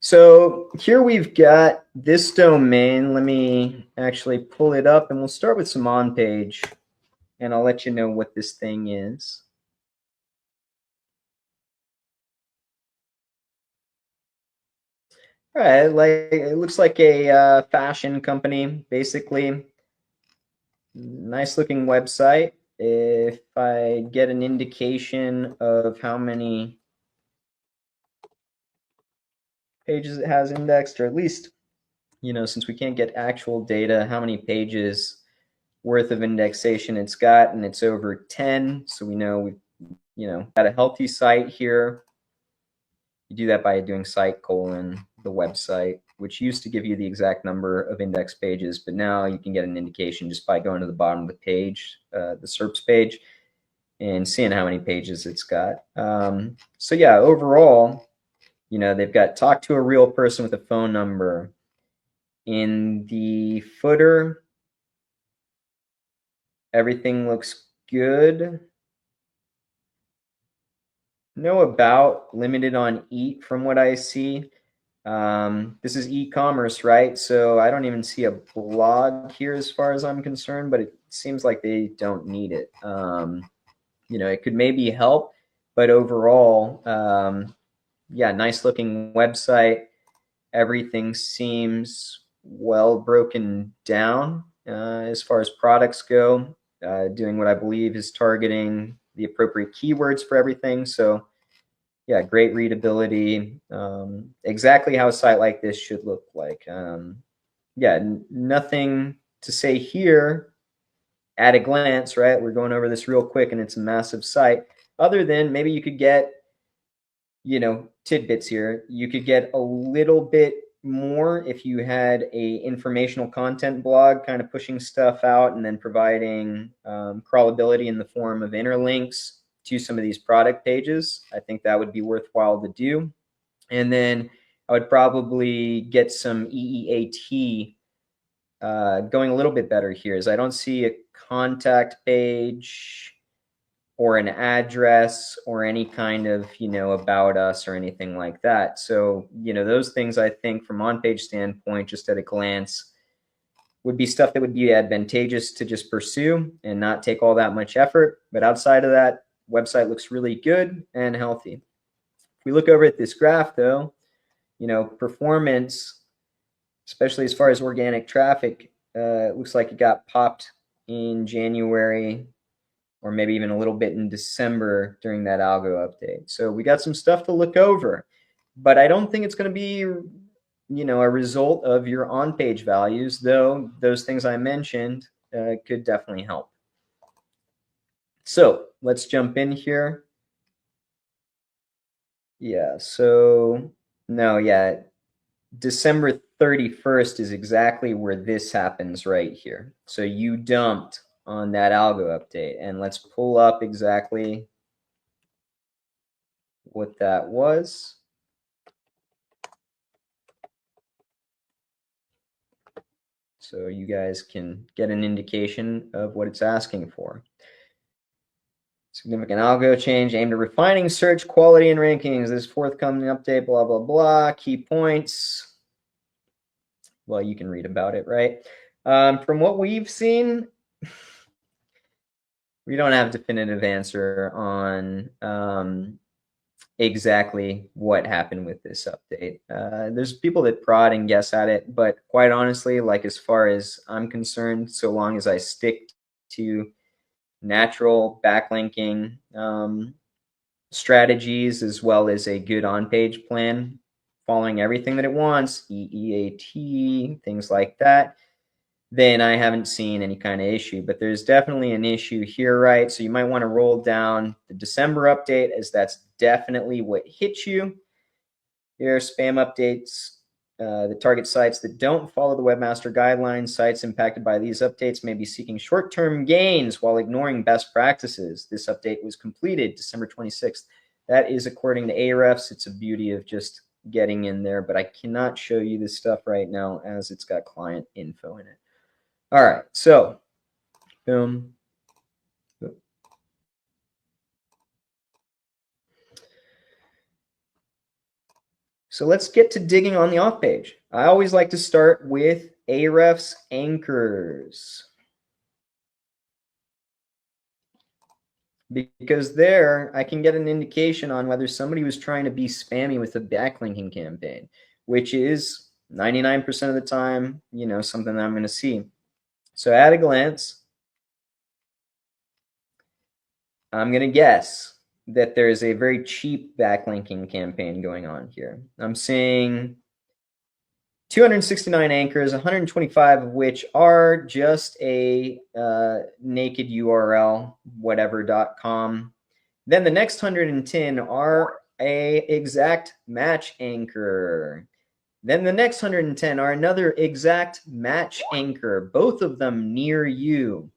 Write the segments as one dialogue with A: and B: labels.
A: So here we've got this domain. Let me actually pull it up and we'll start with some on page and I'll let you know what this thing is. All right, it looks like a fashion company, basically. Nice looking website. If I get an indication of how many pages it has indexed, or at least, since we can't get actual data, how many pages worth of indexation it's got, and it's over 10. So we know we've got a healthy site here. You do that by doing site : the website, which used to give you the exact number of index pages, but now you can get an indication just by going to the bottom of the page, the SERPs page, and seeing how many pages it's got. So yeah, overall, they've got talk to a real person with a phone number. In the footer, everything looks good. No about, limited on eat from what I see. This is e-commerce, right? So I don't even see a blog here as far as I'm concerned, but it seems like they don't need it. It could maybe help, but overall, yeah, nice looking website. Everything seems well broken down as far as products go, doing what I believe is targeting the appropriate keywords for everything. So yeah, great readability, exactly how a site like this should look like. Yeah, nothing to say here at a glance, right? We're going over this real quick and it's a massive site. Other than maybe you could get, tidbits here. You could get a little bit more if you had a informational content blog kind of pushing stuff out and then providing crawlability in the form of interlinks to some of these product pages. I think that would be worthwhile to do. And then I would probably get some EEAT going a little bit better here, as I don't see a contact page or an address or any kind of, about us or anything like that. So, those things I think from on-page standpoint, just at a glance, would be stuff that would be advantageous to just pursue and not take all that much effort. But outside of that, website looks really good and healthy. If we look over at this graph though, performance, especially as far as organic traffic, it looks like it got popped in January or maybe even a little bit in December during that algo update. So we got some stuff to look over, but I don't think it's going to be, a result of your on-page values, though those things I mentioned could definitely help. So let's jump in here. Yeah, so no, yeah, December 31st is exactly where this happens right here. So you dumped on that algo update, and let's pull up exactly what that was. So you guys can get an indication of what it's asking for. Significant algo change aimed at refining search quality and rankings. This forthcoming update, blah, blah, blah. Key points. Well, you can read about it, right? From what we've seen, we don't have a definitive answer on exactly what happened with this update. There's people that prod and guess at it, but quite honestly, like as far as I'm concerned, so long as I stick to natural backlinking strategies as well as a good on-page plan, following everything that it wants, EEAT, things like that, then I haven't seen any kind of issue. But there's definitely an issue here, right? So you might want to roll down the December update, as that's definitely what hit you. Here are spam updates. The target sites that don't follow the webmaster guidelines. Sites impacted by these updates may be seeking short-term gains while ignoring best practices. This update was completed December 26th. That is according to Ahrefs. It's a beauty of just getting in there, but I cannot show you this stuff right now as it's got client info in it. All right, so boom. So let's get to digging on the off page. I always like to start with Ahrefs anchors, because there I can get an indication on whether somebody was trying to be spammy with a backlinking campaign, which is 99% of the time, something that I'm going to see. So at a glance, I'm going to guess that there is a very cheap backlinking campaign going on here. I'm seeing 269 anchors, 125 of which are just a naked URL, whatever.com. Then the next 110 are a exact match anchor. Then the next 110 are another exact match anchor, both of them near you.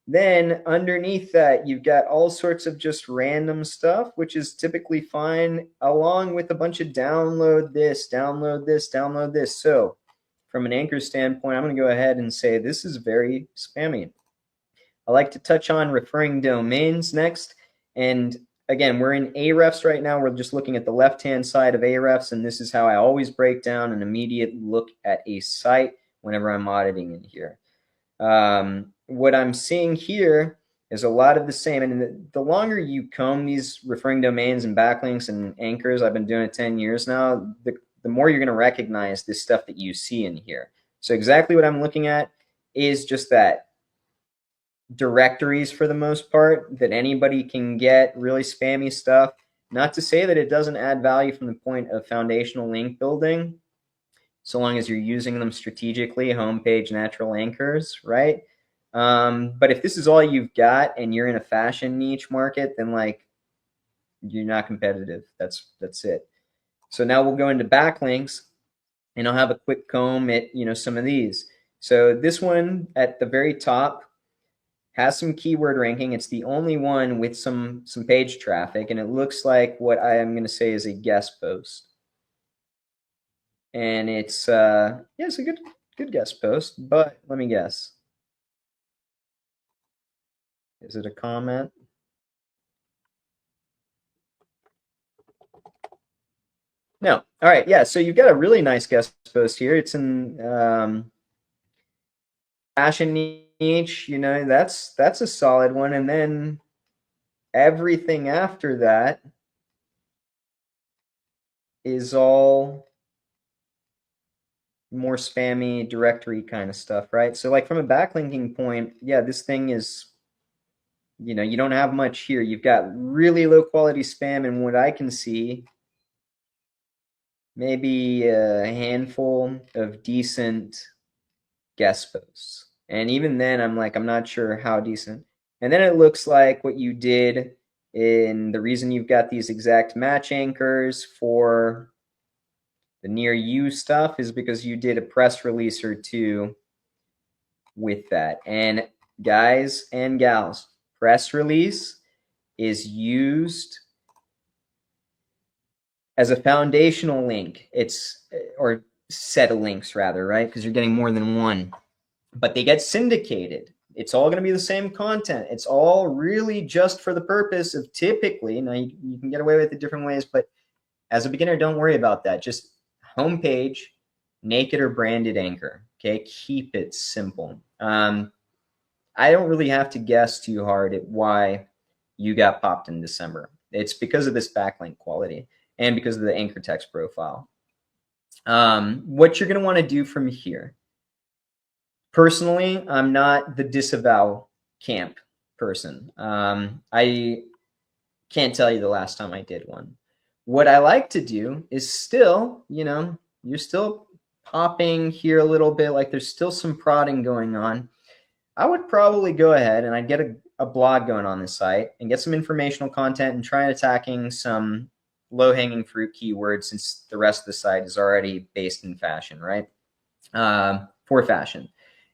A: Then underneath that, you've got all sorts of just random stuff, which is typically fine, along with a bunch of download this, download this, download this. So from an anchor standpoint, I'm going to go ahead and say this is very spammy. I like to touch on referring domains next. And again, we're in Ahrefs right now. We're just looking at the left-hand side of Ahrefs, and this is how I always break down an immediate look at a site whenever I'm auditing in here. What I'm seeing here is a lot of the same. And the longer you comb these referring domains and backlinks and anchors, I've been doing it 10 years now, the more you're going to recognize this stuff that you see in here. So exactly what I'm looking at is just that. Directories for the most part that anybody can get, really spammy stuff. Not to say that it doesn't add value from the point of foundational link building, so long as you're using them strategically, homepage natural anchors, right? But if this is all you've got and you're in a fashion niche market, then like you're not competitive. That's it. So now we'll go into backlinks, and I'll have a quick comb at some of these. So this one at the very top has some keyword ranking. It's the only one with some page traffic, and it looks like what I am going to say is a guest post. And it's it's a good guest post, but let me guess. Is it a comment? No. All right. Yeah. So you've got a really nice guest post here. It's in fashion niche. That's a solid one. And then everything after that is all more spammy directory kind of stuff, right? So like from a backlinking point, yeah, this thing is, you don't have much here. You've got really low quality spam, and what I can see, maybe a handful of decent guest posts. And even then, I'm not sure how decent. And then it looks like what you did, in the reason you've got these exact match anchors for the near you stuff is because you did a press release or two with that. And guys and gals, press release is used as a foundational link. Or set of links rather, right? Because you're getting more than one. But they get syndicated. It's all going to be the same content. It's all really just for the purpose of typically, now you can get away with it different ways, but as a beginner, don't worry about that. Just homepage, naked or branded anchor. Okay, keep it simple. I don't really have to guess too hard at why you got popped in December. It's because of this backlink quality and because of the anchor text profile. What you're going to want to do from here. Personally, I'm not the disavow camp person. I can't tell you the last time I did one. What I like to do is still, you're still popping here a little bit, like there's still some prodding going on. I would probably go ahead and I'd get a blog going on this site and get some informational content and try attacking some low-hanging fruit keywords, since the rest of the site is already based in fashion, right? For fashion.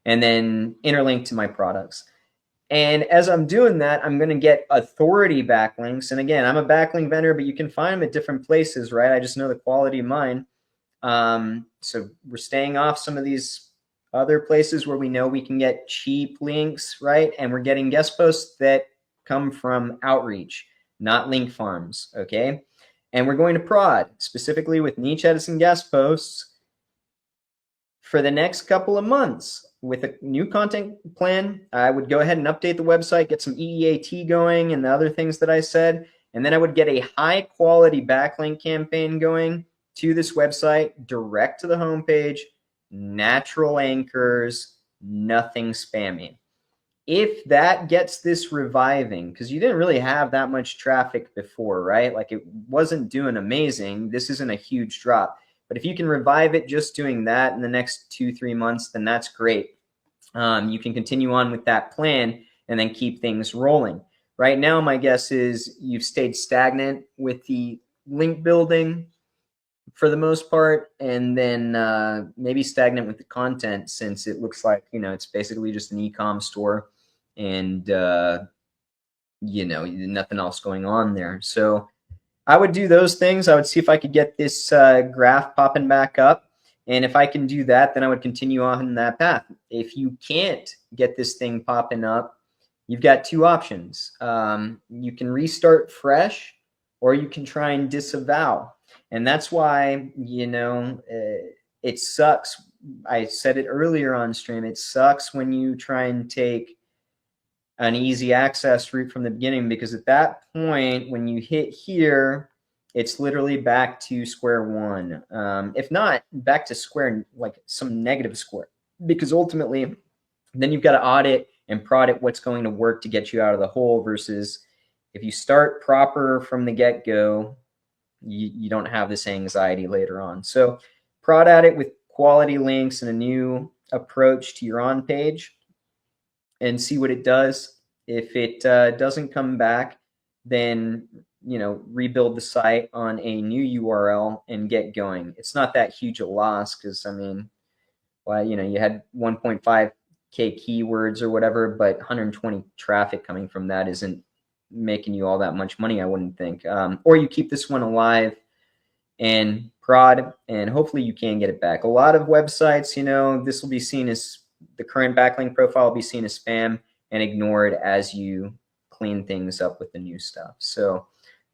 A: And then interlink to my products. And as I'm doing that, I'm going to get authority backlinks. And again, I'm a backlink vendor, but you can find them at different places, right? I just know the quality of mine. So we're staying off some of these other places where we know we can get cheap links, right? And we're getting guest posts that come from outreach, not link farms, okay? And we're going to prod, specifically with niche edits and guest posts, for the next couple of months. With a new content plan, I would go ahead and update the website, get some EEAT going and the other things that I said, and then I would get a high quality backlink campaign going to this website, direct to the homepage, natural anchors, nothing spammy. If that gets this reviving, because you didn't really have that much traffic before, right? Like it wasn't doing amazing. This isn't a huge drop. But if you can revive it just doing that in the next 2-3 months, then that's great. You can continue on with that plan and then keep things rolling. Right now, my guess is you've stayed stagnant with the link building for the most part, and then maybe stagnant with the content, since it looks like, it's basically just an e-com store and, nothing else going on there. So I would do those things. I would see if I could get this graph popping back up. And if I can do that, then I would continue on that path. If you can't get this thing popping up, you've got two options. You can restart fresh, or you can try and disavow. And that's why, it sucks. I said it earlier on stream. It sucks when you try and take an easy access route from the beginning, because at that point, when you hit here, it's literally back to square one. If not back to square, like some negative square, because ultimately then you've got to audit and prod at what's going to work to get you out of the hole, versus if you start proper from the get-go, you don't have this anxiety later on. So prod at it with quality links and a new approach to your on page, and see what it does. If it doesn't come back, then rebuild the site on a new URL and get going. It's not that huge a loss, because you had 1.5K keywords or whatever, but 120 traffic coming from that isn't making you all that much money, I wouldn't think. Or you keep this one alive and prod, and hopefully you can get it back. A lot of websites, this will be seen as, the current backlink profile will be seen as spam and ignored as you clean things up with the new stuff. So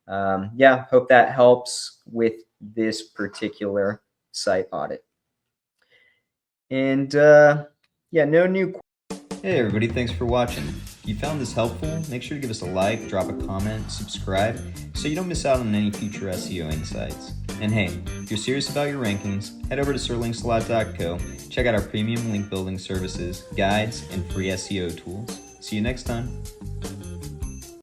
A: yeah, hope that helps with this particular site audit. And yeah, no new. Hey everybody, thanks for watching. If you found this helpful, make sure to give us a like, drop a comment, subscribe, so you don't miss out on any future SEO insights. And hey, if you're serious about your rankings, head over to SirLinksalot.co, check out our premium link building services, guides, and free SEO tools. See you next time.